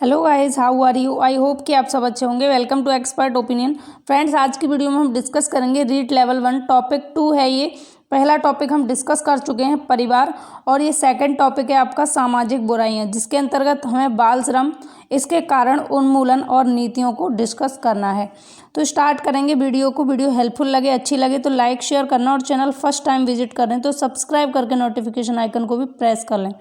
Hello guys, how are you. I hope कि आप सब अच्छे होंगे। Welcome to expert opinion. Friends, आज की वीडियो में हम डिस्कस करेंगे रीट लेवल 1 टॉपिक 2 है। ये पहला टॉपिक हम डिस्कस कर चुके हैं परिवार, और ये सेकंड टॉपिक है आपका सामाजिक बुराइयां, जिसके अंतर्गत हमें बाल श्रम, इसके कारण, उन्मूलन और नीतियों को डिस्कस करना है। तो स्टार्ट करेंगे वीडियो को। वीडियो हेल्पफुल लगे, अच्छी लगे तो लाइक शेयर करना, और चैनल फर्स्ट टाइम विजिट कर रहे हैं तो सब्सक्राइब करके नोटिफिकेशन आइकन को भी प्रेस कर लें।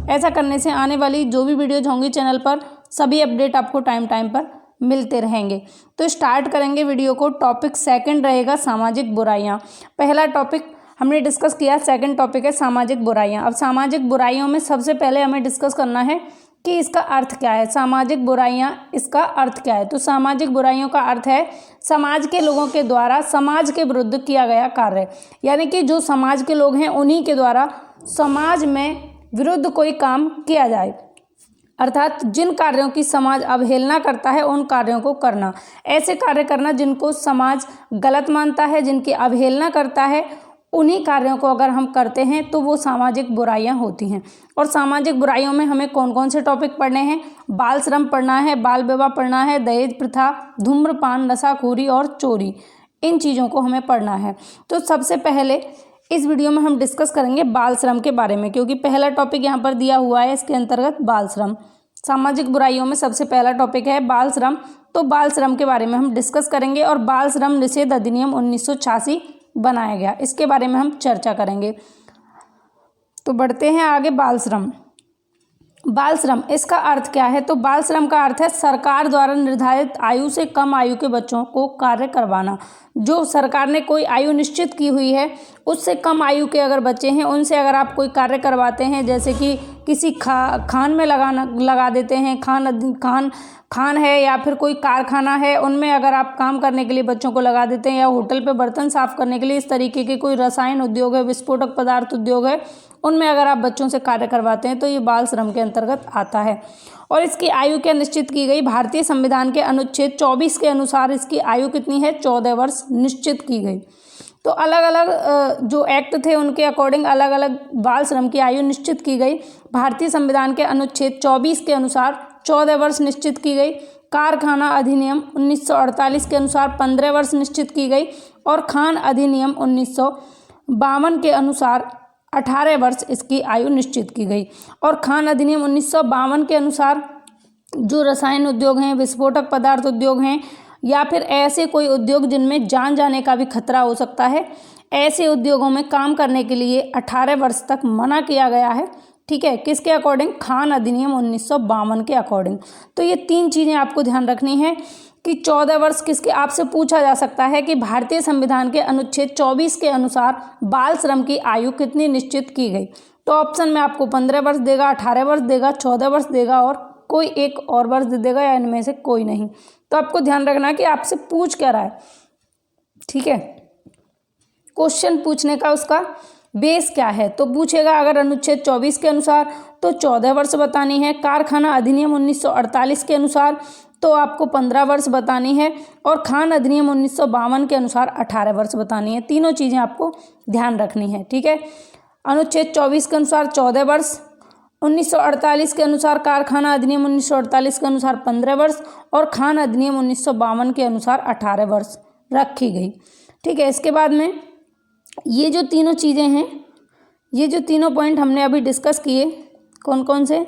ऐसा करने से आने वाली जो भी वीडियोज होंगी चैनल पर, सभी अपडेट आपको टाइम टाइम पर मिलते रहेंगे। तो स्टार्ट करेंगे वीडियो को। टॉपिक सेकंड रहेगा सामाजिक बुराइयां। पहला टॉपिक हमने डिस्कस किया, सेकंड टॉपिक है सामाजिक बुराइयां। अब सामाजिक बुराइयों में सबसे पहले हमें डिस्कस करना है कि इसका अर्थ क्या है। सामाजिक बुराइयां, इसका अर्थ क्या है। तो सामाजिक बुराइयों का अर्थ है समाज के लोगों के द्वारा समाज के विरुद्ध किया गया कार्य, यानी कि जो समाज के लोग हैं उन्हीं के द्वारा समाज में विरुद्ध कोई काम किया जाए, अर्थात जिन कार्यों की समाज अवहेलना करता है उन कार्यों को करना। ऐसे कार्य करना जिनको समाज गलत मानता है, जिनकी अवहेलना करता है, उन्हीं कार्यों को अगर हम करते हैं तो वो सामाजिक बुराइयां होती हैं। और सामाजिक बुराइयों में हमें कौन कौन से टॉपिक पढ़ने हैं। बाल श्रम पढ़ना है, बाल विवाह पढ़ना है, दहेज प्रथा, धूम्रपान, नशाखोरी और चोरी, इन चीज़ों को हमें पढ़ना है। तो सबसे पहले इस वीडियो में हम डिस्कस करेंगे बाल श्रम के बारे में, क्योंकि पहला टॉपिक यहाँ पर दिया हुआ है। इसके अंतर्गत बाल श्रम, सामाजिक बुराइयों में सबसे पहला टॉपिक है बाल श्रम। तो बाल श्रम के बारे में हम डिस्कस करेंगे, और बाल श्रम निषेध अधिनियम 1986 बनाया गया, इसके बारे में हम चर्चा करेंगे। तो बढ़ते हैं आगे। बाल श्रम, बाल श्रम इसका अर्थ क्या है। तो बाल श्रम का अर्थ है सरकार द्वारा निर्धारित आयु से कम आयु के बच्चों को कार्य करवाना। जो सरकार ने कोई आयु निश्चित की हुई है, उससे कम आयु के अगर बच्चे हैं, उनसे अगर आप कोई कार्य करवाते हैं, जैसे कि किसी खान में लगा देते हैं, खान है या फिर कोई कारखाना है, उनमें अगर आप काम करने के लिए बच्चों को लगा देते हैं, या होटल पे बर्तन साफ करने के लिए, इस तरीके के कोई रसायन उद्योग है, विस्फोटक पदार्थ उद्योग है, उनमें अगर आप बच्चों से कार्य करवाते हैं तो ये बाल श्रम के अंतर्गत आता है। और इसकी आयु क्या निश्चित की गई। भारतीय संविधान के अनुच्छेद 24 के अनुसार इसकी आयु कितनी है, 14 वर्ष निश्चित की गई। तो अलग अलग जो एक्ट थे उनके अकॉर्डिंग अलग अलग बाल श्रम की आयु निश्चित की गई। भारतीय संविधान के अनुच्छेद 24 के अनुसार 14 वर्ष निश्चित की गई। कारखाना अधिनियम 1948 के अनुसार 15 वर्ष निश्चित की गई, और खान अधिनियम 1952 के अनुसार 18 वर्ष इसकी आयु निश्चित की गई। और खान अधिनियम 1952 के अनुसार जो रसायन उद्योग हैं, विस्फोटक पदार्थ उद्योग हैं, या फिर ऐसे कोई उद्योग जिनमें जान जाने का भी खतरा हो सकता है, ऐसे उद्योगों में काम करने के लिए 18 वर्ष तक मना किया गया है। ठीक है, किसके अकॉर्डिंग, खान अधिनियम 1952 के अकॉर्डिंग। तो ये तीन चीज़ें आपको ध्यान रखनी है कि 14 वर्ष किसके, आपसे पूछा जा सकता है कि भारतीय संविधान के अनुच्छेद 24 के अनुसार बाल श्रम की आयु कितनी निश्चित की गई। तो ऑप्शन में आपको 15 वर्ष देगा, 18 वर्ष देगा, 14 वर्ष देगा, और कोई एक और वर्ष दे देगा, या इनमें से कोई नहीं। तो आपको ध्यान रखना है कि आपसे पूछ क्या रहा है। ठीक है, क्वेश्चन पूछने का उसका बेस क्या है। तो पूछेगा अगर अनुच्छेद 24 के अनुसार तो 14 वर्ष बतानी है, कारखाना अधिनियम 1948 के अनुसार तो आपको 15 वर्ष बतानी है, और खान अधिनियम 1952 के अनुसार 18 वर्ष बतानी है। तीनों चीज़ें आपको ध्यान रखनी है। ठीक है, अनुच्छेद 24 के अनुसार 14 वर्ष, 1948 के अनुसार कारखाना अधिनियम 1948 के अनुसार 15 वर्ष, और खान अधिनियम 1952 के अनुसार 18 वर्ष रखी गई। ठीक है, इसके बाद में ये जो तीनों चीज़ें हैं, ये जो तीनों पॉइंट हमने अभी डिस्कस किए, कौन कौन से,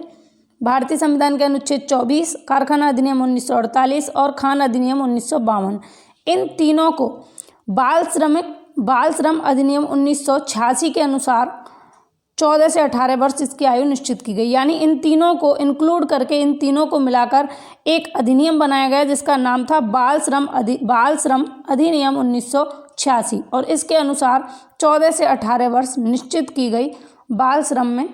भारतीय संविधान के अनुच्छेद 24, कारखाना अधिनियम 1948 और खान अधिनियम 1952, इन तीनों को बाल श्रम अधिनियम 1986 के अनुसार 14 से 18 वर्ष इसकी आयु निश्चित की गई। यानी इन तीनों को इंक्लूड करके, इन तीनों को मिलाकर एक अधिनियम बनाया गया जिसका नाम था बाल श्रम अधिनियम 1986, और इसके अनुसार 14 से 18 वर्ष निश्चित की गई बाल श्रम में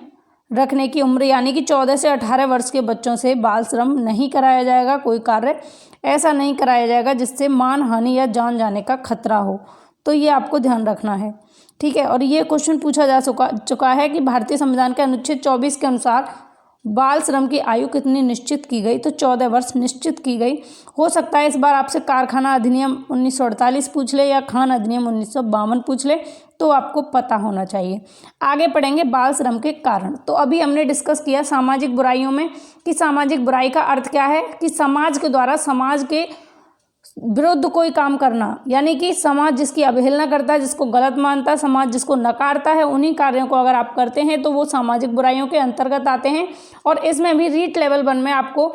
रखने की उम्र। यानी कि 14 से 18 वर्ष के बच्चों से बाल श्रम नहीं कराया जाएगा, कोई कार्य ऐसा नहीं कराया जाएगा जिससे मान हानि या जान जाने का खतरा हो। तो ये आपको ध्यान रखना है। ठीक है, और ये क्वेश्चन पूछा जा चुका है कि भारतीय संविधान के अनुच्छेद 24 के अनुसार बाल श्रम की आयु कितनी निश्चित की गई? तो 14 वर्ष निश्चित की गई। हो सकता है इस बार आपसे कारखाना अधिनियम 1948 पूछ ले या खान अधिनियम 1952 पूछ ले, तो आपको पता होना चाहिए। आगे पढ़ेंगे बाल श्रम के कारण। तो अभी हमने डिस्कस किया सामाजिक बुराइयों में कि सामाजिक बुराई का अर्थ क्या है कि समाज के द्वारा समाज के विरुद्ध कोई काम करना, यानी कि समाज जिसकी अवहेलना करता है, जिसको गलत मानता है, समाज जिसको नकारता है, उन्हीं कार्यों को अगर आप करते हैं तो वो सामाजिक बुराइयों के अंतर्गत आते हैं। और इसमें भी रीट लेवल 1 में आपको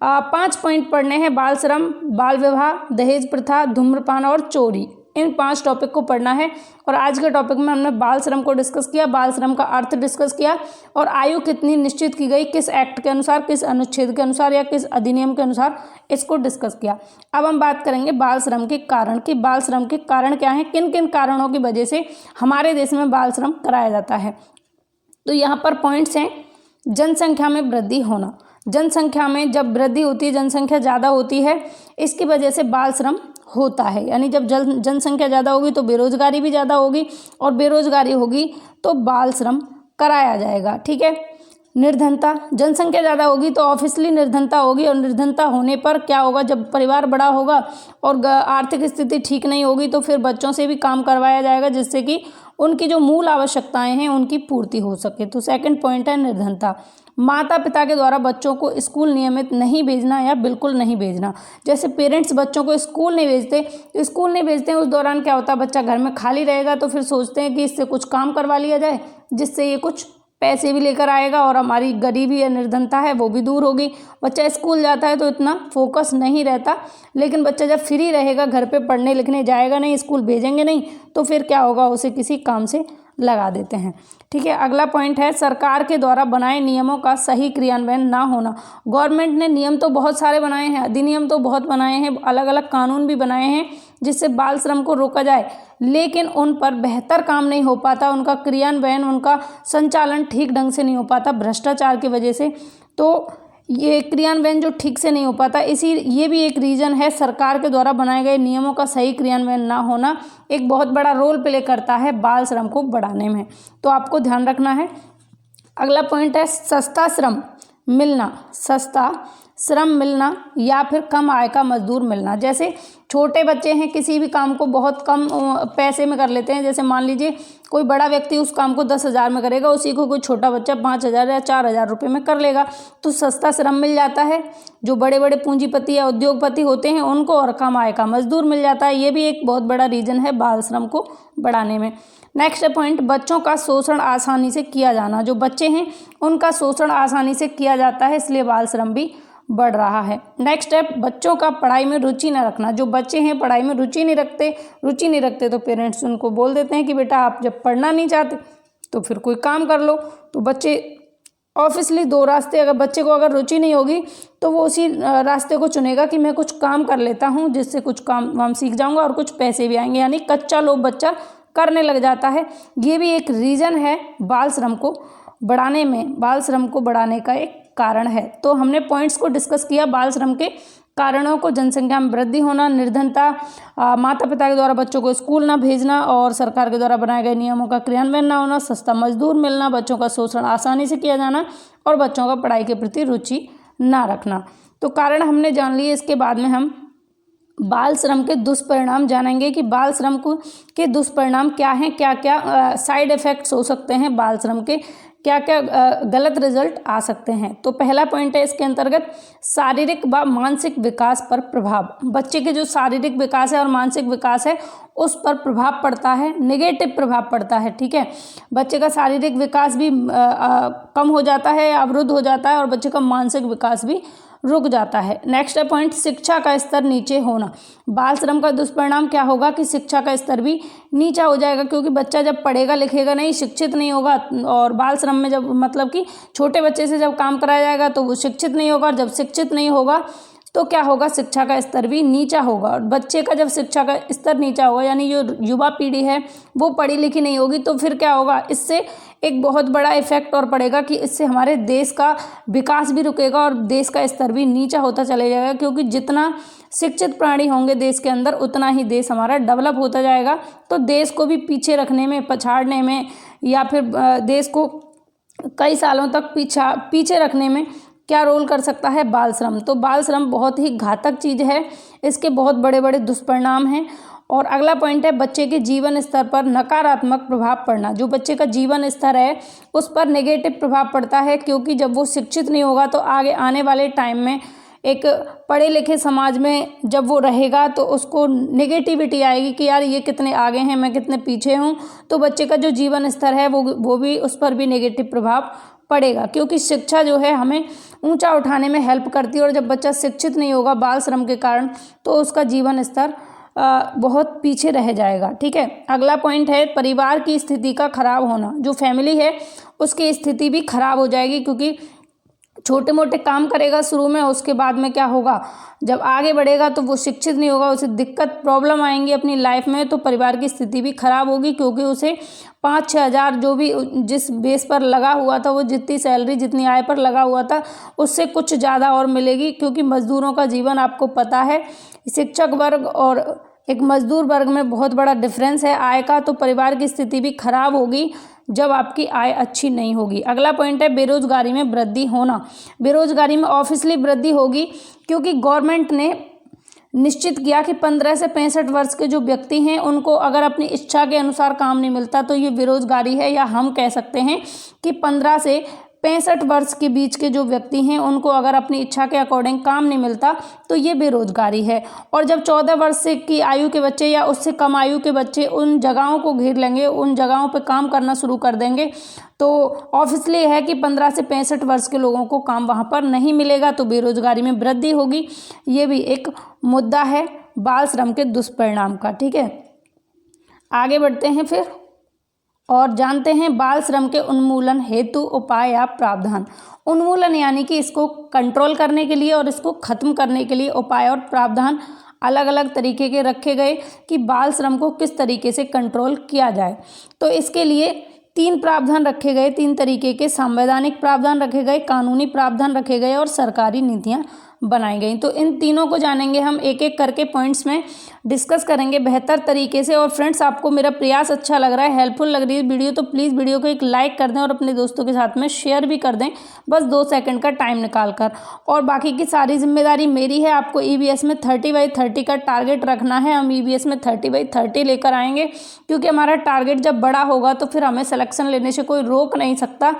5 पॉइंट पढ़ने हैं। बाल श्रम, बाल विवाह, दहेज प्रथा, धूम्रपान और चोरी, इन 5 टॉपिक को पढ़ना है। और आज के टॉपिक में हमने बाल श्रम को डिस्कस किया, बाल श्रम का अर्थ डिस्कस किया और आयु कितनी निश्चित की गई, किस एक्ट के अनुसार, किस अनुच्छेद के अनुसार या किस अधिनियम के अनुसार, इसको डिस्कस किया। अब हम बात करेंगे बाल श्रम के कारण कि बाल श्रम के कारण क्या हैं, किन किन कारणों की वजह से हमारे देश में बाल श्रम कराया जाता है। तो यहाँ पर पॉइंट्स हैं। जनसंख्या में वृद्धि होना, जनसंख्या में जब वृद्धि होती है, जनसंख्या ज़्यादा होती है, इसकी वजह से बाल श्रम होता है। यानी जब जनसंख्या ज़्यादा होगी तो बेरोजगारी भी ज़्यादा होगी और बेरोजगारी होगी तो बाल श्रम कराया जाएगा। ठीक है। निर्धनता, जनसंख्या ज़्यादा होगी तो ऑब्वियसली निर्धनता होगी और निर्धनता होने पर क्या होगा, जब परिवार बड़ा होगा और आर्थिक स्थिति ठीक नहीं होगी तो फिर बच्चों से भी काम करवाया जाएगा जिससे कि उनकी जो मूल आवश्यकताएं हैं उनकी पूर्ति हो सके। तो सेकंड पॉइंट है निर्धनता। माता पिता के द्वारा बच्चों को स्कूल नियमित नहीं भेजना या बिल्कुल नहीं भेजना। जैसे पेरेंट्स बच्चों को स्कूल नहीं भेजते, तो स्कूल नहीं भेजते हैं, उस दौरान क्या होता है, बच्चा घर में खाली रहेगा तो फिर सोचते हैं कि इससे कुछ काम करवा लिया जाए जिससे ये कुछ पैसे भी लेकर आएगा और हमारी गरीबी या निर्धनता है वो भी दूर होगी। बच्चा स्कूल जाता है तो इतना फोकस नहीं रहता, लेकिन बच्चा जब फ्री रहेगा, घर पे पढ़ने लिखने जाएगा नहीं, स्कूल भेजेंगे नहीं, तो फिर क्या होगा, उसे किसी काम से लगा देते हैं। ठीक है। अगला पॉइंट है सरकार के द्वारा बनाए नियमों का सही क्रियान्वयन ना होना। गवर्नमेंट ने नियम तो बहुत सारे बनाए हैं, अधिनियम तो बहुत बनाए हैं, अलग अलग कानून भी बनाए हैं जिससे बाल श्रम को रोका जाए, लेकिन उन पर बेहतर काम नहीं हो पाता, उनका क्रियान्वयन, उनका संचालन ठीक ढंग से नहीं हो पाता भ्रष्टाचार की वजह से। तो ये क्रियान्वयन जो ठीक से नहीं हो पाता, ये भी एक रीज़न है। सरकार के द्वारा बनाए गए नियमों का सही क्रियान्वयन ना होना एक बहुत बड़ा रोल प्ले करता है बाल श्रम को बढ़ाने में, तो आपको ध्यान रखना है। अगला पॉइंट है सस्ता श्रम मिलना, सस्ता श्रम मिलना या फिर कम आय का मजदूर मिलना। जैसे छोटे बच्चे हैं, किसी भी काम को बहुत कम पैसे में कर लेते हैं। जैसे मान लीजिए कोई बड़ा व्यक्ति उस काम को 10,000 में करेगा, उसी को कोई छोटा बच्चा 5,000 या 4,000 रुपये में कर लेगा, तो सस्ता श्रम मिल जाता है। जो बड़े बड़े पूंजीपति या उद्योगपति होते हैं उनको और कम आय का मजदूर मिल जाता है। ये भी एक बहुत बड़ा रीज़न है बाल श्रम को बढ़ाने में। नेक्स्ट पॉइंट, बच्चों का शोषण आसानी से किया जाना। जो बच्चे हैं उनका शोषण आसानी से किया जाता है, इसलिए बाल श्रम भी बढ़ रहा है। नेक्स्ट है बच्चों का पढ़ाई में रुचि न रखना। जो बच्चे हैं पढ़ाई में रुचि नहीं रखते तो पेरेंट्स उनको बोल देते हैं कि बेटा आप जब पढ़ना नहीं चाहते तो फिर कोई काम कर लो। तो बच्चे ऑब्वियसली 2 रास्ते, अगर बच्चे को अगर रुचि नहीं होगी तो वो उसी रास्ते को चुनेगा कि मैं कुछ काम कर लेता हूँ जिससे कुछ काम वाम सीख जाऊँगा और कुछ पैसे भी आएंगे, यानी कच्चा लोभ बच्चा करने लग जाता है। ये भी एक रीज़न है बाल श्रम को बढ़ाने में, बाल श्रम को बढ़ाने का एक कारण है। तो हमने पॉइंट्स को डिस्कस किया बाल श्रम के कारणों को, जनसंख्या में वृद्धि होना, निर्धनता, माता पिता के द्वारा बच्चों को स्कूल ना भेजना और सरकार के द्वारा बनाए गए नियमों का क्रियान्वयन ना होना, सस्ता मजदूर मिलना, बच्चों का शोषण आसानी से किया जाना और बच्चों का पढ़ाई के प्रति रुचि ना रखना। तो कारण हमने जान लिए। इसके बाद में हम बाल श्रम के दुष्परिणाम जानेंगे कि बाल श्रम के दुष्परिणाम क्या हैं, क्या क्या साइड इफ़ेक्ट्स हो सकते हैं बाल श्रम के, क्या क्या गलत रिजल्ट आ सकते हैं। तो पहला पॉइंट है इसके अंतर्गत शारीरिक व मानसिक विकास पर प्रभाव। बच्चे के जो शारीरिक विकास है और मानसिक विकास है उस पर प्रभाव पड़ता है, नेगेटिव प्रभाव पड़ता है। ठीक है। बच्चे का शारीरिक विकास भी कम हो जाता है, अवरुद्ध हो जाता है और बच्चे का मानसिक विकास भी रुक जाता है। नेक्स्ट पॉइंट, शिक्षा का स्तर नीचे होना। बाल श्रम का दुष्परिणाम क्या होगा कि शिक्षा का स्तर भी नीचा हो जाएगा, क्योंकि बच्चा जब पढ़ेगा लिखेगा नहीं, शिक्षित नहीं होगा, और बाल श्रम में जब मतलब कि छोटे बच्चे से जब काम कराया जाएगा तो वो शिक्षित नहीं होगा, और जब शिक्षित नहीं होगा तो क्या होगा, शिक्षा का स्तर भी नीचा होगा। और बच्चे का जब शिक्षा का स्तर नीचा होगा, यानी जो युवा पीढ़ी है वो पढ़ी लिखी नहीं होगी, तो फिर क्या होगा, इससे एक बहुत बड़ा इफेक्ट और पड़ेगा कि इससे हमारे देश का विकास भी रुकेगा और देश का स्तर भी नीचा होता चले जाएगा। क्योंकि जितना शिक्षित प्राणी होंगे देश के अंदर उतना ही देश हमारा डेवलप होता जाएगा। तो देश को भी पीछे रखने में, पछाड़ने में या फिर देश को कई सालों तक पीछे रखने में क्या रोल कर सकता है? बाल श्रम। तो बाल श्रम बहुत ही घातक चीज़ है, इसके बहुत बड़े बड़े दुष्परिणाम हैं। और अगला पॉइंट है बच्चे के जीवन स्तर पर नकारात्मक प्रभाव पड़ना। जो बच्चे का जीवन स्तर है उस पर नेगेटिव प्रभाव पड़ता है, क्योंकि जब वो शिक्षित नहीं होगा तो आगे आने वाले टाइम में एक पढ़े लिखे समाज में जब वो रहेगा तो उसको नेगेटिविटी आएगी कि यार ये कितने आगे हैं, मैं कितने पीछे हूँ। तो बच्चे का जो जीवन स्तर है वो भी उस पर भी नेगेटिव प्रभाव पड़ेगा, क्योंकि शिक्षा जो है हमें ऊंचा उठाने में हेल्प करती है। और जब बच्चा शिक्षित नहीं होगा बाल श्रम के कारण तो उसका जीवन स्तर बहुत पीछे रह जाएगा। ठीक है, अगला पॉइंट है परिवार की स्थिति का खराब होना। जो फैमिली है उसकी स्थिति भी खराब हो जाएगी, क्योंकि छोटे मोटे काम करेगा शुरू में, उसके बाद में क्या होगा, जब आगे बढ़ेगा तो वो शिक्षित नहीं होगा, उसे दिक्कत प्रॉब्लम आएंगी अपनी लाइफ में, तो परिवार की स्थिति भी खराब होगी, क्योंकि उसे 5-6 हज़ार जो भी जिस बेस पर लगा हुआ था, वो जितनी सैलरी जितनी आय पर लगा हुआ था उससे कुछ ज़्यादा और मिलेगी। क्योंकि मजदूरों का जीवन आपको पता है, शिक्षक वर्ग और एक मजदूर वर्ग में बहुत बड़ा डिफरेंस है आय का। तो परिवार की स्थिति भी खराब होगी जब आपकी आय अच्छी नहीं होगी। अगला पॉइंट है बेरोजगारी में वृद्धि होना। बेरोजगारी में ऑब्वियसली वृद्धि होगी, क्योंकि गवर्नमेंट ने निश्चित किया कि 15 से 65 वर्ष के जो व्यक्ति हैं उनको अगर अपनी इच्छा के अनुसार काम नहीं मिलता तो ये बेरोजगारी है, या हम कह सकते हैं कि 15 से 65 वर्ष के बीच के जो व्यक्ति हैं उनको अगर अपनी इच्छा के अकॉर्डिंग काम नहीं मिलता तो ये बेरोजगारी है। और जब 14 वर्ष से की आयु के बच्चे या उससे कम आयु के बच्चे उन जगहों को घेर लेंगे, उन जगहों पे काम करना शुरू कर देंगे, तो ऑब्वियसली है कि 15 से 65 वर्ष के लोगों को काम वहाँ पर नहीं मिलेगा, तो बेरोजगारी में वृद्धि होगी। ये भी एक मुद्दा है बाल श्रम के दुष्परिणाम का। ठीक है, आगे बढ़ते हैं फिर और जानते हैं बाल श्रम के उन्मूलन हेतु उपाय या प्रावधान। उन्मूलन यानी कि इसको कंट्रोल करने के लिए और इसको खत्म करने के लिए उपाय और प्रावधान अलग अलग तरीके के रखे गए कि बाल श्रम को किस तरीके से कंट्रोल किया जाए। तो इसके लिए 3 प्रावधान रखे गए, 3 तरीके के संवैधानिक प्रावधान रखे गए, कानूनी प्रावधान रखे गए और सरकारी नीतियाँ बनाई गई। तो इन तीनों को जानेंगे हम, एक एक करके पॉइंट्स में डिस्कस करेंगे बेहतर तरीके से। और फ्रेंड्स, आपको मेरा प्रयास अच्छा लग रहा है, हेल्पफुल लग रही है वीडियो, तो प्लीज़ वीडियो को एक लाइक कर दें और अपने दोस्तों के साथ में शेयर भी कर दें, बस 2 सेकंड का टाइम निकाल कर। और बाकी की सारी जिम्मेदारी मेरी है, आपको EVS में 30/30 का टारगेट रखना है। हम EVS में 30/30 लेकर आएंगे, क्योंकि हमारा टारगेट जब बड़ा होगा तो फिर हमें सिलेक्शन लेने से कोई रोक नहीं सकता।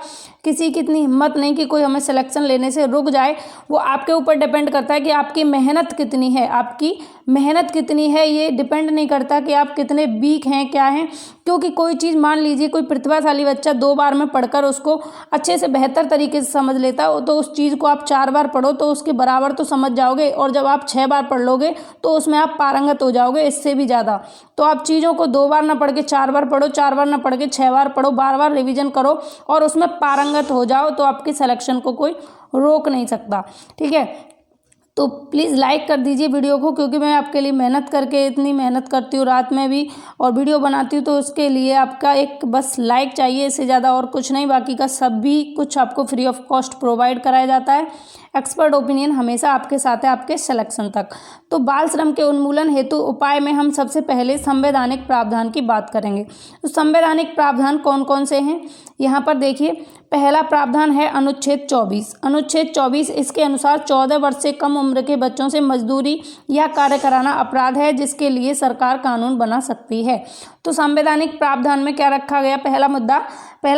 किसी की इतनी हिम्मत नहीं कि कोई हमें सिलेक्शन लेने से रुक जाए। वो आपके ऊपर डिपेंड करता है कि आपकी मेहनत कितनी है, आपकी मेहनत कितनी है, ये डिपेंड नहीं करता कि आप कितने वीक हैं क्या हैं। क्योंकि कोई चीज़, मान लीजिए कोई प्रतिभाशाली बच्चा 2 बार में पढ़कर उसको अच्छे से बेहतर तरीके से समझ लेता है, तो उस चीज़ को आप 4 बार पढ़ो तो उसके बराबर तो समझ जाओगे, और जब आप 6 बार पढ़ लोगे तो उसमें आप पारंगत हो जाओगे, इससे भी ज़्यादा। तो आप चीज़ों को 2 बार ना पढ़ के 4 बार पढ़ो, 4 बार ना पढ़ के 6 बार पढ़ो, बार रिविजन करो और उसमें पारंगत हो जाओ, तो आपकी सिलेक्शन को कोई रोक नहीं सकता। ठीक है, तो प्लीज़ लाइक कर दीजिए वीडियो को, क्योंकि मैं आपके लिए मेहनत करके इतनी मेहनत करती हूँ रात में भी और वीडियो बनाती हूँ, तो उसके लिए आपका एक बस लाइक चाहिए, इससे ज़्यादा और कुछ नहीं। बाकी का सभी कुछ आपको फ्री ऑफ कॉस्ट प्रोवाइड कराया जाता है। एक्सपर्ट ओपिनियन हमेशा आपके साथ है आपके सिलेक्शन तक। तो बाल श्रम के उन्मूलन हेतु उपाय में हम सबसे पहले संवैधानिक प्रावधान की बात करेंगे। तो संवैधानिक प्रावधान कौन कौन से हैं यहाँ पर देखिए। पहला प्रावधान है अनुच्छेद 24। अनुच्छेद 24 इसके अनुसार 14 वर्ष से कम उम्र के बच्चों से मजदूरी या कार्य कराना अपराध है, जिसके लिए सरकार कानून बना सकती है। तो संवैधानिक प्रावधान में क्या रखा गया, पहला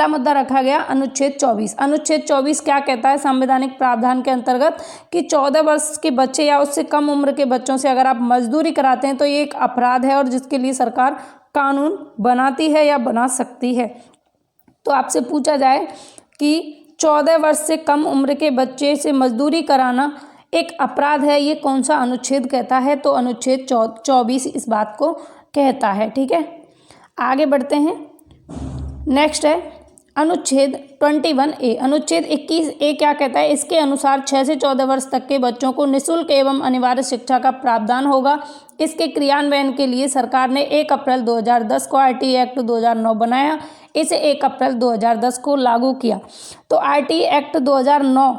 मुद्दा रखा गया अनुच्छेद 24। अनुच्छेद 24 क्या कहता है संवैधानिक प्रावधान के अंतर्गत कि 14 वर्ष के बच्चे या उससे कम उम्र के बच्चों से अगर आप मजदूरी कराते हैं तो ये एक अपराध है, और जिसके लिए सरकार कानून बनाती है या बना सकती है। तो आपसे पूछा जाए कि 14 वर्ष से कम उम्र के बच्चे से मजदूरी कराना एक अपराध है, ये कौन सा अनुच्छेद कहता है, तो अनुच्छेद 24 इस बात को कहता है। ठीक है, आगे बढ़ते हैं। नेक्स्ट है अनुच्छेद 21A। अनुच्छेद 21A क्या कहता है, इसके अनुसार 6 से 14 वर्ष तक के बच्चों को निःशुल्क एवं अनिवार्य शिक्षा का प्रावधान होगा। इसके क्रियान्वयन के लिए सरकार ने 1 अप्रैल 2010 को RT एक्ट 2009 बनाया, इसे 1 अप्रैल 2010 को लागू किया। तो RT एक्ट 2009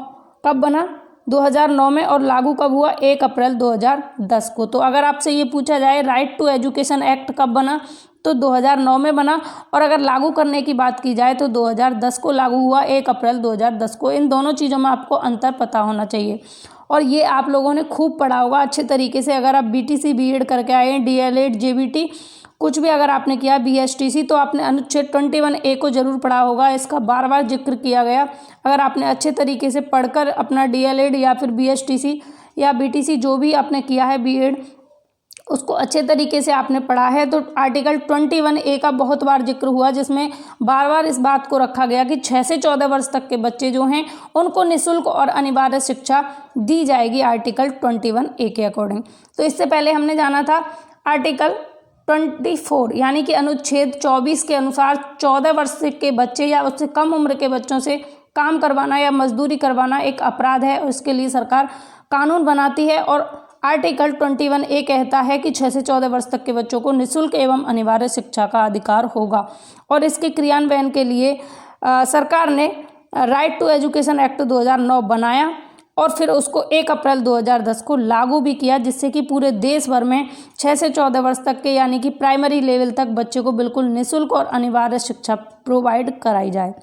कब बना, 2009 में और लागू कब हुआ? 1 अप्रैल 2010 को। तो अगर आपसे ये पूछा जाए राइट टू एजुकेशन एक्ट कब बना, तो 2009 में बना, और अगर लागू करने की बात की जाए तो 2010 को लागू हुआ, 1 अप्रैल 2010 को। इन दोनों चीज़ों में आपको अंतर पता होना चाहिए और ये आप लोगों ने खूब पढ़ा होगा अच्छे तरीके से। अगर आप बीटीसी बीएड करके आए हैं, डीएलएड जेबीटी कुछ भी अगर आपने किया, बीएसटीसी, तो आपने अनुच्छेद 21A को जरूर पढ़ा होगा। इसका बार बार जिक्र किया गया। अगर आपने अच्छे तरीके से पढ़कर अपना डीएलएड या फिर बीएसटीसी या बीटीसी जो भी आपने किया है बीएड, उसको अच्छे तरीके से आपने पढ़ा है, तो आर्टिकल 21A का बहुत बार जिक्र हुआ, जिसमें बार बार इस बात को रखा गया कि 6 से 14 वर्ष तक के बच्चे जो हैं उनको निःशुल्क और अनिवार्य शिक्षा दी जाएगी आर्टिकल 21A के अकॉर्डिंग। तो इससे पहले हमने जाना था आर्टिकल 24 यानी कि अनुच्छेद 24 के अनुसार 14 वर्ष के बच्चे या उससे कम उम्र के बच्चों से काम करवाना या मजदूरी करवाना एक अपराध है और इसके लिए सरकार कानून बनाती है। और आर्टिकल 21A कहता है कि 6 से 14 वर्ष तक के बच्चों को निःशुल्क एवं अनिवार्य शिक्षा का अधिकार होगा। और इसके क्रियान्वयन के लिए सरकार ने राइट टू एजुकेशन एक्ट 2009 बनाया और फिर उसको 1 अप्रैल 2010 को लागू भी किया, जिससे कि पूरे देश भर में 6 से 14 वर्ष तक के यानी कि प्राइमरी लेवल तक बच्चे को बिल्कुल निःशुल्क और अनिवार्य शिक्षा प्रोवाइड कराई जाए।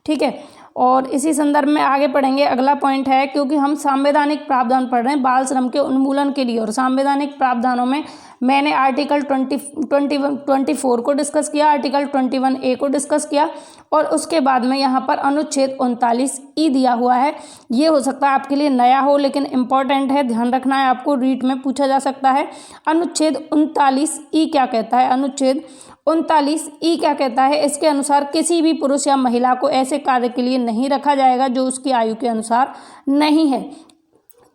ठीक है, और इसी संदर्भ में आगे पढ़ेंगे। अगला पॉइंट है, क्योंकि हम संवैधानिक प्रावधान पढ़ रहे हैं बाल श्रम के उन्मूलन के लिए, और संवैधानिक प्रावधानों में मैंने आर्टिकल 24 को डिस्कस किया, आर्टिकल 21A को डिस्कस किया, और उसके बाद में यहाँ पर अनुच्छेद 39E दिया हुआ है। ये हो सकता है आपके लिए नया हो, लेकिन इम्पॉर्टेंट है, ध्यान रखना है आपको, रीट में पूछा जा सकता है। अनुच्छेद 39E क्या कहता है? अनुच्छेद 39E क्या कहता है? इसके अनुसार किसी भी पुरुष या महिला को ऐसे कार्य के लिए नहीं रखा जाएगा जो उसकी आयु के अनुसार नहीं है।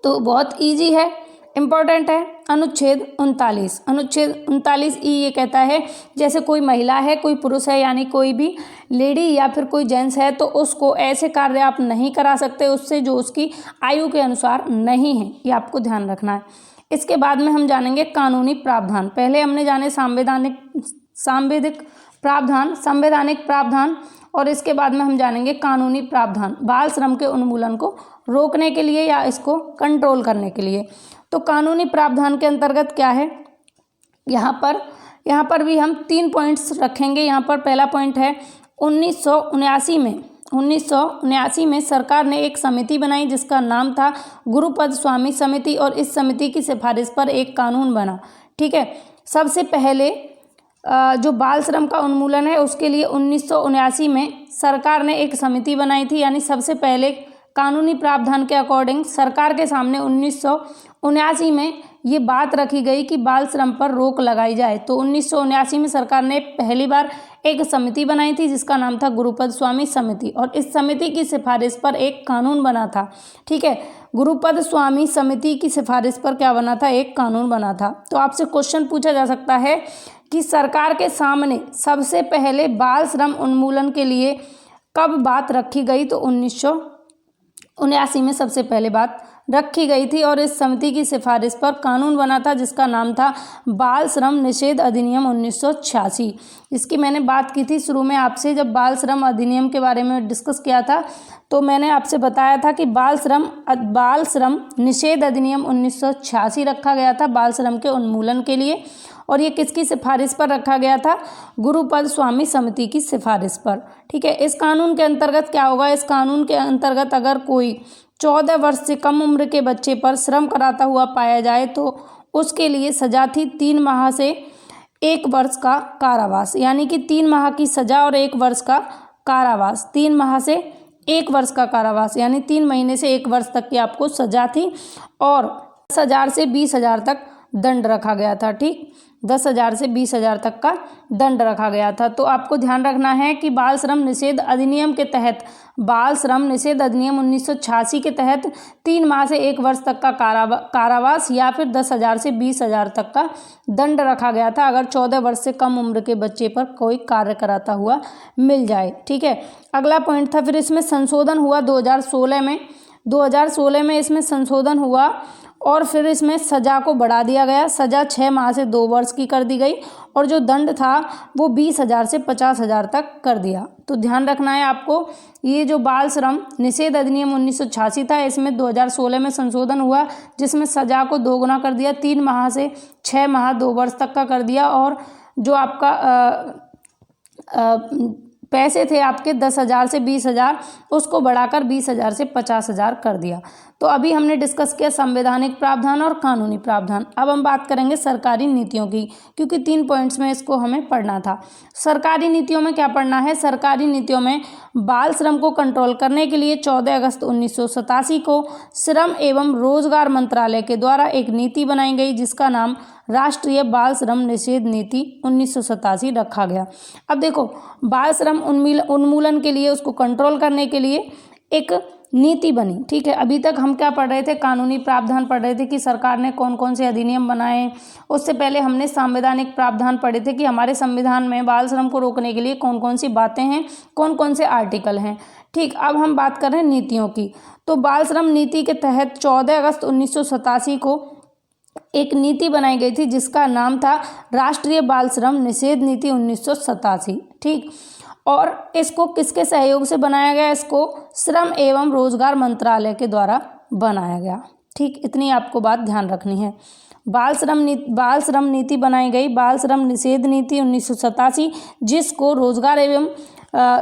तो बहुत इजी है, इम्पॉर्टेंट है। अनुच्छेद 39E ये कहता है, जैसे कोई महिला है, कोई पुरुष है, यानी कोई भी लेडी या फिर कोई जेंट्स है, तो उसको ऐसे कार्य आप नहीं करा सकते उससे जो उसकी आयु के अनुसार नहीं है। ये आपको ध्यान रखना है। इसके बाद में हम जानेंगे कानूनी प्रावधान। पहले हमने जाने संवैधानिक प्रावधान, और इसके बाद में हम जानेंगे कानूनी प्रावधान बाल श्रम के उन्मूलन को रोकने के लिए या इसको कंट्रोल करने के लिए। तो कानूनी प्रावधान के अंतर्गत क्या है, यहाँ पर भी हम 3 पॉइंट्स रखेंगे। यहाँ पर पहला पॉइंट है 1979 में सरकार ने एक समिति बनाई जिसका नाम था गुरुपद स्वामी समिति, और इस समिति की सिफारिश पर एक कानून बना। ठीक है, सबसे पहले जो बाल श्रम का उन्मूलन है उसके लिए 1979 में सरकार ने एक समिति बनाई थी, यानी सबसे पहले कानूनी प्रावधान के अकॉर्डिंग सरकार के सामने 1979 में ये बात रखी गई कि बाल श्रम पर रोक लगाई जाए। तो 1979 में सरकार ने पहली बार एक समिति बनाई थी जिसका नाम था गुरुपद स्वामी समिति, और इस समिति की सिफारिश पर एक कानून बना था। ठीक है, गुरुपद स्वामी समिति की सिफारिश पर क्या बना था? एक कानून बना था। तो आपसे क्वेश्चन पूछा जा सकता है कि सरकार के सामने सबसे पहले बाल श्रम उन्मूलन के लिए कब बात रखी गई? तो 1979 में सबसे पहले बात रखी गई थी, और इस समिति की सिफारिश पर कानून बना था जिसका नाम था बाल श्रम निषेध अधिनियम 1986, जिसकी मैंने बात की थी शुरू में आपसे। जब बाल श्रम अधिनियम के बारे में डिस्कस किया था तो मैंने आपसे बताया था कि बाल श्रम निषेध अधिनियम 1986 रखा गया था बाल श्रम के उन्मूलन के लिए, और ये किसकी सिफारिश पर रखा गया था? गुरुपद स्वामी समिति की सिफारिश पर। ठीक है, इस कानून के अंतर्गत क्या होगा? इस कानून के अंतर्गत अगर कोई 14 वर्ष से कम उम्र के बच्चे पर श्रम कराता हुआ पाया जाए तो उसके लिए सजा थी 3 माह से 1 वर्ष का कारावास, यानी कि 3 माह की सजा और 1 वर्ष का कारावास। 3 माह से 1 वर्ष का कारावास यानी 3 महीने से 1 वर्ष तक की आपको सजा थी, और 10,000 से 20,000 तक दंड रखा गया था। ठीक, 10,000 से 20,000 तक का दंड रखा गया था। तो आपको ध्यान रखना है कि बाल श्रम निषेध अधिनियम के तहत, बाल श्रम निषेध अधिनियम 1986 के तहत 3 माह से 1 वर्ष तक का कारावास या फिर 10,000 से 20,000 तक का दंड रखा गया था अगर 14 वर्ष से कम उम्र के बच्चे पर कोई कार्य कराता हुआ मिल जाए। ठीक है, अगला पॉइंट था, फिर इसमें संशोधन हुआ 2016 में इसमें संशोधन हुआ, और फिर इसमें सज़ा को बढ़ा दिया गया, सज़ा 6 माह से 2 वर्ष की कर दी गई और जो दंड था वो 20,000 से 50,000 तक कर दिया। तो ध्यान रखना है आपको, ये जो बाल श्रम निषेध अधिनियम 1986 था, इसमें 2016 में संशोधन हुआ जिसमें सज़ा को 2 गुना कर दिया, 3 माह से 6 माह 2 वर्ष तक का कर दिया और जो आपका पैसे थे आपके 10,000 से 20,000 उसको बढ़ाकर 20,000 से 50,000 कर दिया। तो अभी हमने डिस्कस किया संवैधानिक प्रावधान और कानूनी प्रावधान। अब हम बात करेंगे सरकारी नीतियों की, क्योंकि 3 पॉइंट्स में इसको हमें पढ़ना था। सरकारी नीतियों में क्या पढ़ना है? सरकारी नीतियों में बाल श्रम को कंट्रोल करने के लिए 14 अगस्त 1987 को श्रम एवं रोजगार मंत्रालय के द्वारा एक नीति बनाई गई जिसका नाम राष्ट्रीय बाल श्रम निषेध नीति 1987 रखा गया। अब देखो, बाल श्रम उन्मूलन के लिए, उसको कंट्रोल करने के लिए एक नीति बनी, ठीक है। अभी तक हम क्या पढ़ रहे थे? कानूनी प्रावधान पढ़ रहे थे कि सरकार ने कौन कौन से अधिनियम बनाए। उससे पहले हमने संवैधानिक प्रावधान पढ़े थे कि हमारे संविधान में बाल श्रम को रोकने के लिए कौन कौन सी बातें हैं, कौन कौन से आर्टिकल हैं, ठीक। अब हम बात कर रहे हैं नीतियों की। तो बाल श्रम नीति के तहत 14 अगस्त 1987 को एक नीति बनाई गई थी जिसका नाम था राष्ट्रीय बाल श्रम निषेध नीति 1987, ठीक। और इसको किसके सहयोग से बनाया गया? इसको श्रम एवं रोजगार मंत्रालय के द्वारा बनाया गया, ठीक। इतनी आपको बात ध्यान रखनी है। बाल श्रम नीति बनाई गई, बाल श्रम निषेध नीति 1987, जिसको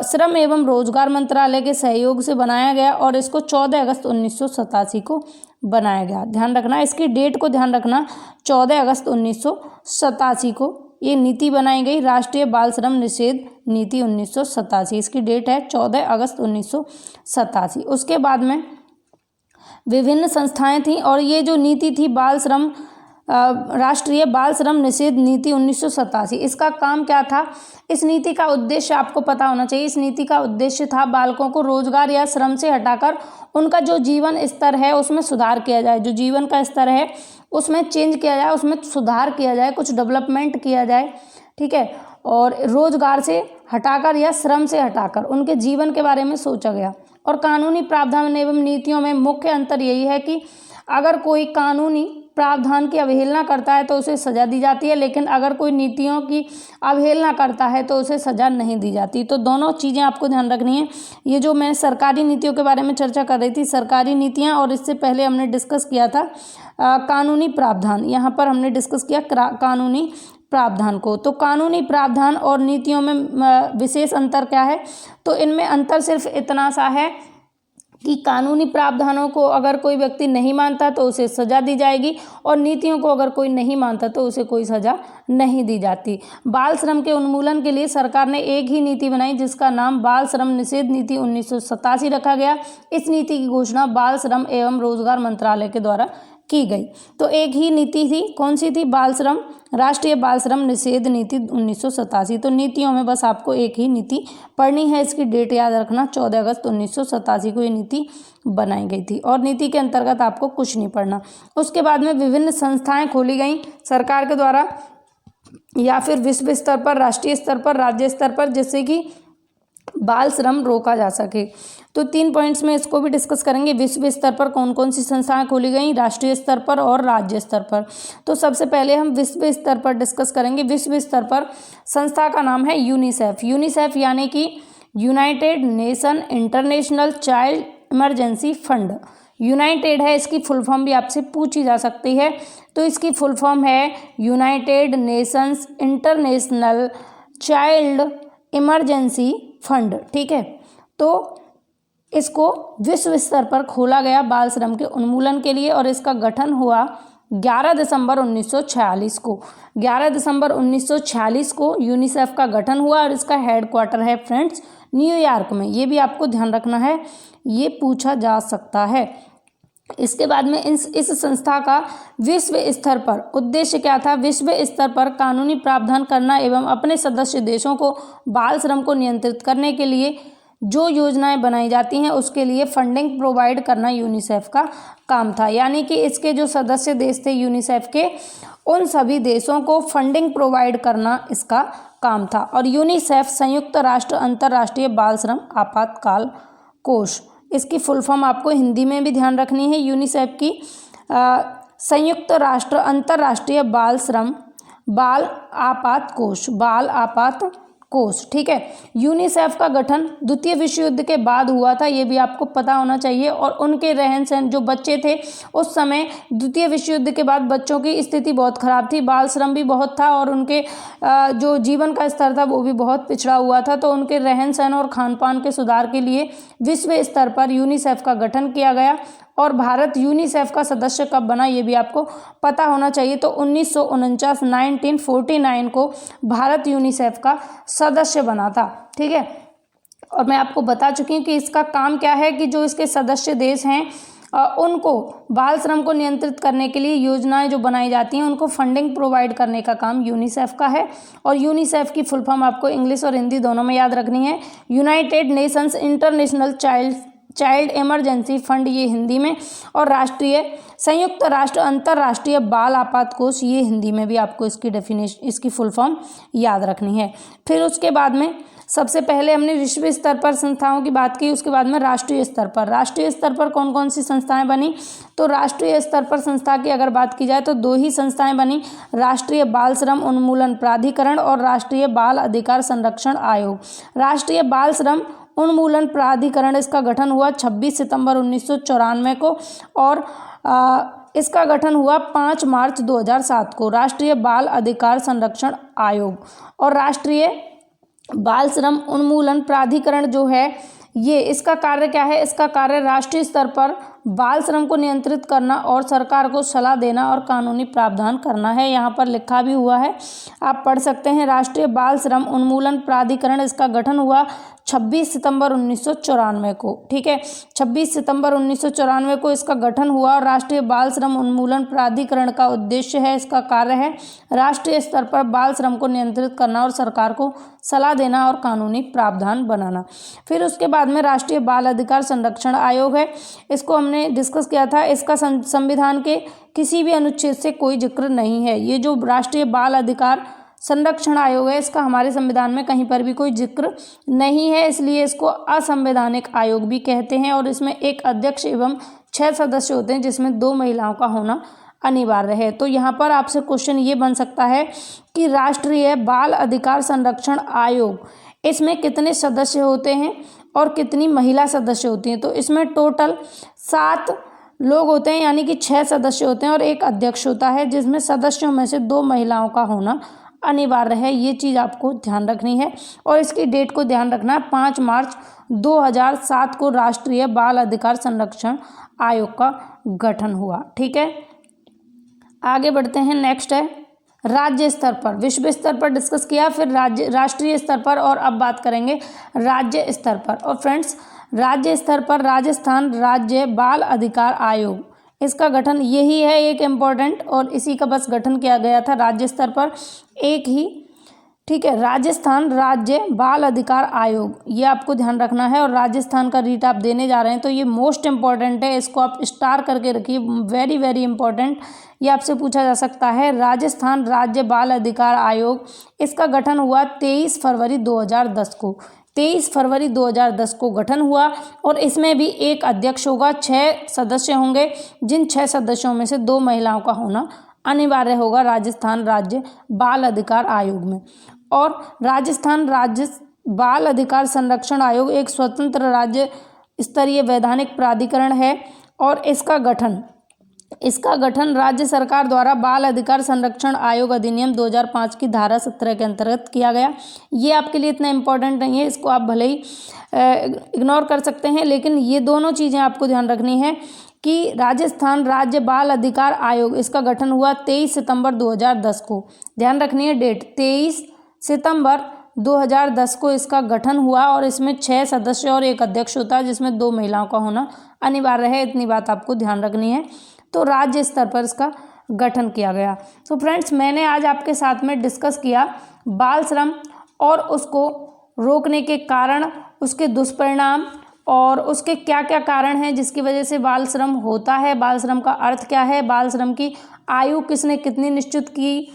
श्रम एवं रोजगार मंत्रालय के सहयोग से बनाया गया और इसको 14 अगस्त 1987 को बनाया गया। ध्यान रखना, इसकी डेट को ध्यान रखना, 14 अगस्त 1987 को ये नीति बनाई गई, राष्ट्रीय बाल श्रम निषेध नीति 1987, इसकी डेट है 14 अगस्त 1987। उसके बाद में विभिन्न संस्थाएं थीं और ये जो नीति थी राष्ट्रीय बाल श्रम निषेध नीति 1987, इसका काम क्या था? इस नीति का उद्देश्य आपको पता होना चाहिए। इस नीति का उद्देश्य था बालकों को रोजगार या श्रम से हटाकर उनका जो जीवन स्तर है उसमें सुधार किया जाए, जो जीवन का स्तर है उसमें चेंज किया जाए, उसमें सुधार किया जाए, कुछ डेवलपमेंट किया जाए, ठीक है। और रोजगार से हटाकर या श्रम से हटाकर उनके जीवन के बारे में सोचा गया। और कानूनी प्रावधान एवं नीतियों में मुख्य अंतर यही है कि अगर कोई कानूनी प्रावधान की अवहेलना करता है तो उसे सज़ा दी जाती है, लेकिन अगर कोई नीतियों की अवहेलना करता है तो उसे सज़ा नहीं दी जाती। तो दोनों चीज़ें आपको ध्यान रखनी है। ये जो मैं सरकारी नीतियों के बारे में चर्चा कर रही थी, सरकारी नीतियाँ, और इससे पहले हमने डिस्कस किया था कानूनी प्रावधान। यहाँ पर हमने डिस्कस किया कानूनी प्रावधान को। तो कानूनी प्रावधान और नीतियों में विशेष अंतर क्या है? तो इनमें अंतर सिर्फ इतना सा है कि कानूनी प्रावधानों को अगर कोई व्यक्ति नहीं मानता तो उसे सज़ा दी जाएगी और नीतियों को अगर कोई नहीं मानता तो उसे कोई सज़ा नहीं दी जाती। बाल श्रम के उन्मूलन के लिए सरकार ने एक ही नीति बनाई जिसका नाम बाल श्रम निषेध नीति 1987 रखा गया। इस नीति की घोषणा बाल श्रम एवं रोजगार मंत्रालय के द्वारा की गई। तो एक ही नीति थी, कौन सी थी? राष्ट्रीय बाल श्रम निषेध नीति 1987। तो नीतियों में बस आपको एक ही नीति पढ़नी है, इसकी डेट याद रखना, 14 अगस्त 1987 को ये नीति बनाई गई थी और नीति के अंतर्गत आपको कुछ नहीं पढ़ना। उसके बाद में विभिन्न संस्थाएं खोली गई सरकार के द्वारा या फिर विश्व स्तर पर, राष्ट्रीय स्तर पर, राज्य स्तर पर, जिससे कि बाल श्रम रोका जा सके। तो 3 पॉइंट्स में इसको भी डिस्कस करेंगे। विश्व स्तर पर कौन कौन सी संस्थाएं खोली गई, राष्ट्रीय स्तर पर और राज्य स्तर पर। तो सबसे पहले हम विश्व स्तर पर डिस्कस करेंगे। विश्व स्तर पर संस्था का नाम है यूनिसेफ। यूनिसेफ यानी कि United nation international child emergency fund. United है, इसकी फुल फॉर्म भी आपसे पूछी जा सकती है। तो इसकी फुल फॉर्म है United Nations international child emergency fund, ठीक है। तो इसको विश्व स्तर पर खोला गया बाल श्रम के उन्मूलन के लिए और इसका गठन हुआ 11 दिसंबर 1946 को। 11 दिसंबर 1946 को यूनिसेफ का गठन हुआ और इसका हेडक्वार्टर है फ्रेंड्स न्यूयॉर्क में। ये भी आपको ध्यान रखना है, ये पूछा जा सकता है। इसके बाद में इस संस्था का विश्व स्तर पर उद्देश्य क्या था? विश्व स्तर पर कानूनी प्रावधान करना एवं अपने सदस्य देशों को बाल श्रम को नियंत्रित करने के लिए जो योजनाएं बनाई जाती हैं उसके लिए फंडिंग प्रोवाइड करना यूनिसेफ का काम था। यानी कि इसके जो सदस्य देश थे यूनिसेफ के, उन सभी देशों को फंडिंग प्रोवाइड करना इसका काम था। और यूनिसेफ संयुक्त राष्ट्र अंतर्राष्ट्रीय बाल श्रम आपातकाल कोष, इसकी फुल फॉर्म आपको हिंदी में भी ध्यान रखनी है। यूनिसेफ की संयुक्त राष्ट्र अंतर्राष्ट्रीय बाल आपात कोष, ठीक है। यूनिसेफ का गठन द्वितीय विश्व युद्ध के बाद हुआ था, ये भी आपको पता होना चाहिए। और उनके रहन सहन, जो बच्चे थे उस समय द्वितीय विश्व युद्ध के बाद बच्चों की स्थिति बहुत खराब थी, बाल श्रम भी बहुत था और उनके जो जीवन का स्तर था वो भी बहुत पिछड़ा हुआ था। तो उनके रहन सहन और खान पान के सुधार के लिए विश्व स्तर पर यूनिसेफ का गठन किया गया। और भारत यूनिसेफ का सदस्य कब बना, ये भी आपको पता होना चाहिए। तो 1949 को भारत यूनिसेफ का सदस्य बना था, ठीक है। और मैं आपको बता चुकी हूँ कि इसका काम क्या है कि जो इसके सदस्य देश हैं उनको बाल श्रम को नियंत्रित करने के लिए योजनाएं जो बनाई जाती हैं उनको फंडिंग प्रोवाइड करने का काम यूनिसेफ का है। और यूनिसेफ की फुल फॉर्म आपको इंग्लिश और हिंदी दोनों में याद रखनी है। United Nations international child emergency fund, ये हिंदी में, और संयुक्त राष्ट्र अंतर्राष्ट्रीय बाल आपात कोष, ये हिंदी में भी आपको इसकी फुल फॉर्म याद रखनी है। फिर उसके बाद में सबसे पहले हमने विश्व स्तर पर संस्थाओं की बात की, उसके बाद में राष्ट्रीय स्तर पर कौन कौन सी संस्थाएं बनी। तो राष्ट्रीय स्तर पर संस्था की अगर बात की जाए तो 2 ही संस्थाएं बनी, राष्ट्रीय बाल श्रम उन्मूलन प्राधिकरण और राष्ट्रीय बाल अधिकार संरक्षण आयोग। राष्ट्रीय बाल श्रम उन्मूलन प्राधिकरण, इसका गठन हुआ 26 सितंबर 1994 को और इसका गठन हुआ 5 मार्च 2007 को। राष्ट्रीय बाल अधिकार संरक्षण आयोग और राष्ट्रीय बाल श्रम उन्मूलन प्राधिकरण जो है ये, इसका कार्य क्या है, इसका कार्य राष्ट्रीय स्तर पर बाल श्रम को नियंत्रित करना और सरकार को सलाह देना और कानूनी प्रावधान करना है। यहाँ पर लिखा भी हुआ है, आप पढ़ सकते हैं। राष्ट्रीय बाल श्रम उन्मूलन प्राधिकरण, इसका गठन हुआ 26 सितंबर 1994 को, ठीक है। 26 सितंबर 1994 को इसका गठन हुआ और राष्ट्रीय बाल श्रम उन्मूलन प्राधिकरण का उद्देश्य है, इसका कार्य है राष्ट्रीय स्तर पर बाल श्रम को नियंत्रित करना और सरकार को सलाह देना और कानूनी प्रावधान बनाना। फिर उसके बाद में राष्ट्रीय बाल अधिकार संरक्षण आयोग है, इसको हमने डिस्कस किया था। इसका संविधान के किसी भी अनुच्छेद से कोई जिक्र नहीं है। ये जो राष्ट्रीय बाल अधिकार संरक्षण आयोग है इसका हमारे संविधान में कहीं पर भी कोई जिक्र नहीं है, इसलिए इसको असंवैधानिक आयोग भी कहते हैं। और इसमें एक अध्यक्ष एवं 6 सदस्य होते हैं, जिसमें 2 महिलाओं का होना अनिवार्य है। तो यहाँ पर आपसे क्वेश्चन ये बन सकता है कि राष्ट्रीय बाल अधिकार संरक्षण आयोग, इसमें कितने सदस्य होते हैं और कितनी महिला सदस्य होती हैं। तो इसमें टोटल 7 लोग होते हैं, यानी कि 6 सदस्य होते हैं और एक अध्यक्ष होता है, जिसमें सदस्यों में से 2 महिलाओं का होना अनिवार्य है। ये चीज़ आपको ध्यान रखनी है और इसकी डेट को ध्यान रखना है। 5 मार्च 2007 को राष्ट्रीय बाल अधिकार संरक्षण आयोग का गठन हुआ, ठीक है। आगे बढ़ते हैं, नेक्स्ट है राज्य स्तर पर। विश्व स्तर पर डिस्कस किया, फिर राष्ट्रीय स्तर पर, और अब बात करेंगे राज्य स्तर पर। और फ्रेंड्स, राज्य स्तर पर राजस्थान राज्य बाल अधिकार आयोग, इसका गठन यही है एक इम्पॉर्टेंट, और इसी का बस गठन किया गया था राज्य स्तर पर, एक ही, ठीक है। राजस्थान राज्य बाल अधिकार आयोग, ये आपको ध्यान रखना है। और राजस्थान का रीट आप देने जा रहे हैं तो ये मोस्ट इम्पॉर्टेंट है, इसको आप स्टार करके रखिए, वेरी वेरी इंपॉर्टेंट, ये आपसे पूछा जा सकता है। राजस्थान राज्य बाल अधिकार आयोग, इसका गठन हुआ 23 फरवरी 2010 को। 23 फरवरी 2010 को गठन हुआ और इसमें भी एक अध्यक्ष होगा, 6 सदस्य होंगे, जिन 6 सदस्यों में से 2 महिलाओं का होना अनिवार्य होगा राजस्थान राज्य बाल अधिकार आयोग में। और राजस्थान राज्य बाल अधिकार संरक्षण आयोग एक स्वतंत्र राज्य स्तरीय वैधानिक प्राधिकरण है और इसका गठन राज्य सरकार द्वारा बाल अधिकार संरक्षण आयोग अधिनियम 2005 की धारा 17 के अंतर्गत किया गया। ये आपके लिए इतना इम्पोर्टेंट नहीं है, इसको आप भले ही इग्नोर कर सकते हैं, लेकिन ये दोनों चीज़ें आपको ध्यान रखनी है कि राजस्थान राज्य बाल अधिकार आयोग, इसका गठन हुआ 23 सितंबर 2010 को। ध्यान रखनी है डेट, 23 सितंबर 2010 को इसका गठन हुआ और इसमें 6 सदस्य और एक अध्यक्ष होता है, जिसमें 2 महिलाओं का होना अनिवार्य है। इतनी बात आपको ध्यान रखनी है। तो राज्य स्तर पर इसका गठन किया गया। तो फ्रेंड्स, मैंने आज आपके साथ में डिस्कस किया बाल श्रम और उसको रोकने के कारण, उसके दुष्परिणाम और उसके क्या क्या कारण हैं जिसकी वजह से बाल श्रम होता है, बाल श्रम का अर्थ क्या है, बाल श्रम की आयु किसने कितनी निश्चित की।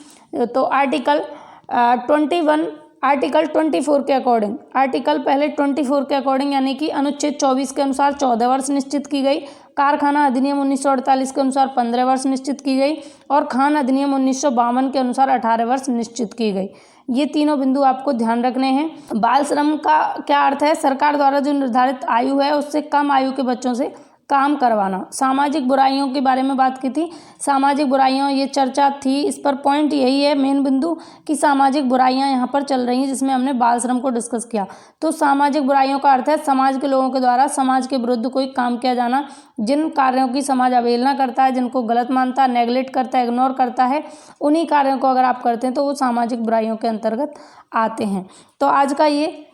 तो आर्टिकल 24 के अकॉर्डिंग, आर्टिकल पहले 24 के अकॉर्डिंग यानी कि अनुच्छेद 24 के अनुसार 14 वर्ष निश्चित की गई। कारखाना अधिनियम 1948 के अनुसार 15 वर्ष निश्चित की गई और खान अधिनियम 1952 के अनुसार 18 वर्ष निश्चित की गई। ये तीनों बिंदु आपको ध्यान रखने हैं। बाल श्रम का क्या अर्थ है? सरकार द्वारा जो निर्धारित आयु है उससे कम आयु के बच्चों से काम करवाना। सामाजिक बुराइयों के बारे में बात की थी, सामाजिक बुराइयों ये चर्चा थी, इस पर पॉइंट यही है मेन बिंदु कि सामाजिक बुराइयां यहाँ पर चल रही हैं, जिसमें हमने बाल श्रम को डिस्कस किया। तो सामाजिक बुराइयों का अर्थ है समाज के लोगों के द्वारा समाज के विरुद्ध कोई काम किया जाना, जिन कार्यों की समाज अवहेलना करता है, जिनको गलत मानता है, नेगलेक्ट करता है, इग्नोर करता है, उन्हीं कार्यों को अगर आप करते हैं तो वो सामाजिक बुराइयों के अंतर्गत आते हैं। तो आज का ये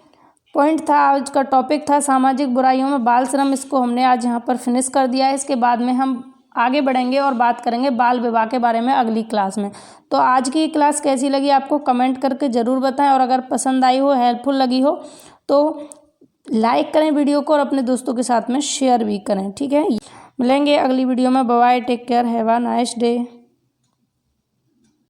पॉइंट था, आज का टॉपिक था सामाजिक बुराइयों में बाल श्रम। इसको हमने आज यहाँ पर फिनिश कर दिया है। इसके बाद में हम आगे बढ़ेंगे और बात करेंगे बाल विवाह के बारे में अगली क्लास में। तो आज की क्लास कैसी लगी आपको कमेंट करके ज़रूर बताएं, और अगर पसंद आई हो, हेल्पफुल लगी हो तो लाइक करें वीडियो को और अपने दोस्तों के साथ में शेयर भी करें। ठीक है, मिलेंगे अगली वीडियो में। Bye bye, take care, have a nice day.